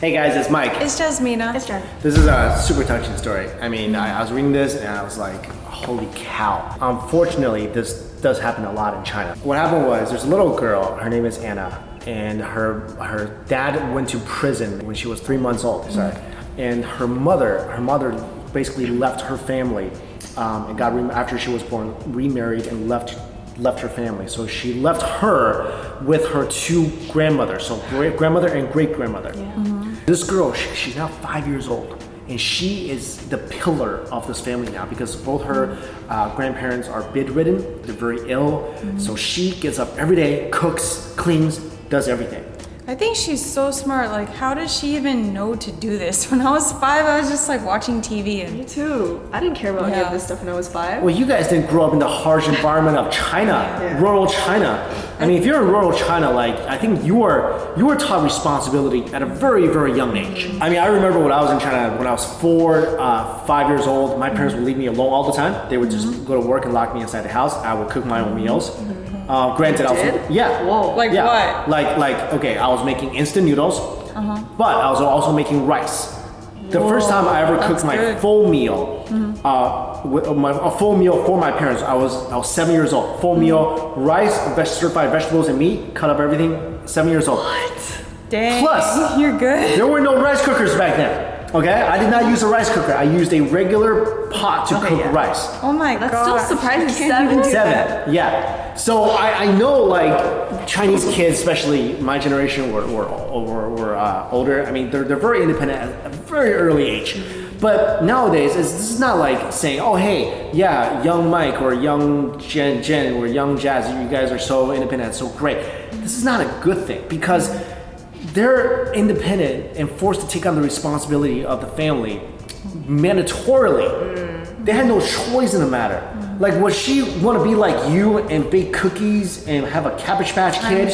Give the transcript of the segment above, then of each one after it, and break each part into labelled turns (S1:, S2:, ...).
S1: Hey guys, it's Mike.
S2: It's Jasmina.
S3: It's Jen.
S1: This is a super touching story. I mean, I was reading this and I was like, holy cow. Unfortunately, this does happen a lot in China. What happened was, there's a little girl, her name is Anna, and her dad went to prison when she was 3 months old. And her mother basically left her family and got after she was born, remarried and left her family. So she left her with her two grandmothers, so grandmother and great grandmother. This girl, she's now 5 years old, and she is the pillar of this family now because both her grandparents are bedridden, they're very ill. So she gets up every day, cooks, cleans, does everything.
S2: I think she's so smart. Like, how does she even know to do this? When I was 5, I was just like watching TV. And
S3: Me too. I didn't care about any of this stuff when I was 5.
S1: Well, you guys didn't grow up in the harsh environment of China, rural China. I mean, if you're in rural China, like, I think you were taught responsibility at a very, very young age. I mean, I remember when I was in China, when I was 4, 5 years old, my parents would leave me alone all the time. They would just go to work and lock me inside the house. I would cook my own meals. Granted, I was
S3: Whoa.
S2: Like what?
S1: Like okay, I was making instant noodles, but I was also making rice. The first time I ever cooked my full meal, a full meal for my parents, I was 7 years old. Full meal, rice, certified vegetables and meat, cut up everything. 7 years old.
S2: What? Dang.
S1: Plus,
S2: you're good.
S1: There were no rice cookers back then. Okay, I did not use a rice cooker. I used a regular pot to cook rice.
S2: Oh my god.
S3: That's still surprising.
S1: 7, yeah. So I know, like, Chinese kids, especially my generation, were older. I mean, they're very independent at a very early age. But nowadays, this is not like saying, oh hey, yeah, young Mike or young Jen or young Jazz, you guys are so independent, so great. This is not a good thing because they're independent and forced to take on the responsibility of the family mandatorily. They had no choice in the matter. Like, would she want to be like you and bake cookies and have a Cabbage Patch Kid?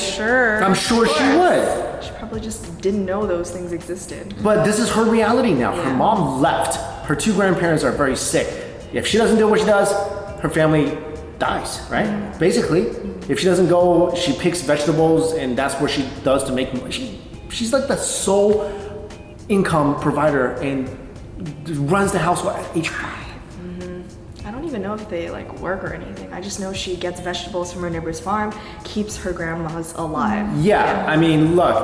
S1: I'm sure she would.
S3: She probably just didn't know those things existed.
S1: But this is her reality now. Her mom left. Her two grandparents are very sick. If she doesn't do what she does, her family dies, right? Basically, if she doesn't go, she picks vegetables and that's what she does to make money. She's like the sole income provider and runs the household at age 5.
S3: I don't even know if they like work or anything. I just know she gets vegetables from her neighbor's farm, keeps her grandmas alive.
S1: Yeah, I mean, look,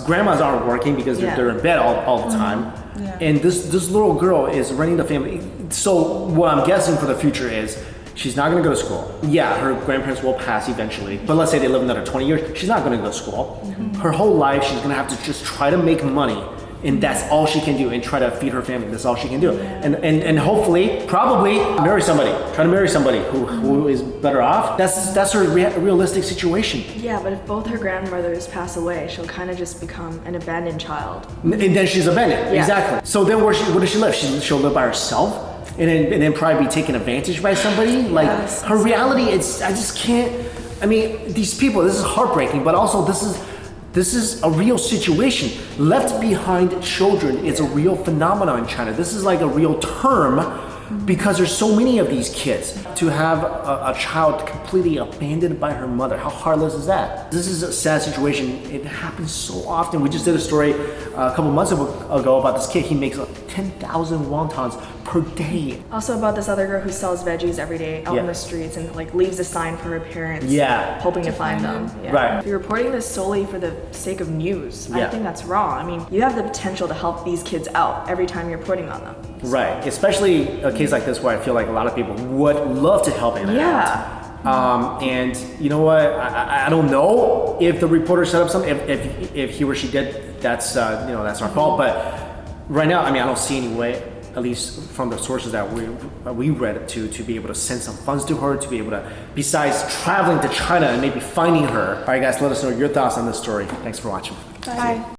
S1: grandmas aren't working because they're in bed all the time. And this little girl is running the family. So what I'm guessing for the future is she's not gonna go to school. Yeah, her grandparents will pass eventually, but let's say they live another 20 years, she's not gonna go to school. Her whole life, she's gonna have to just try to make money, and that's all she can do, and try to feed her family. That's all she can do. And hopefully, probably marry somebody. Try to marry somebody who is better off. That's her realistic situation.
S3: Yeah, but if both her grandmothers pass away, she'll kind of just become an abandoned child.
S1: And then she's abandoned, exactly. So then where does she live? She'll live by herself? And then probably be taken advantage by somebody. Like her reality, I just can't. I mean, these people. This is heartbreaking, but also this is a real situation. Left behind children is a real phenomenon in China. This is like a real term because there's so many of these kids. To have a child completely abandoned by her mother, how heartless is that? This is a sad situation. It happens so often. We just did a story a couple months ago about this kid. He makes 10,000 wontons per day.
S3: Also about this other girl who sells veggies every day out in the streets and like leaves a sign for her parents, hoping to find them.
S1: Right.
S3: If you're reporting this solely for the sake of news, I think that's wrong. I mean, you have the potential to help these kids out every time you're reporting on them.
S1: Right, especially a case like this where I feel like a lot of people would love to help Anna out. And you know what? I don't know if the reporter set up something. If he or she did, that's that's our fault. But right now, I mean, I don't see any way, at least from the sources that we read, to be able to send some funds to her, to be able to, besides traveling to China and maybe finding her. All right, guys, let us know your thoughts on this story. Thanks for watching.
S3: Bye.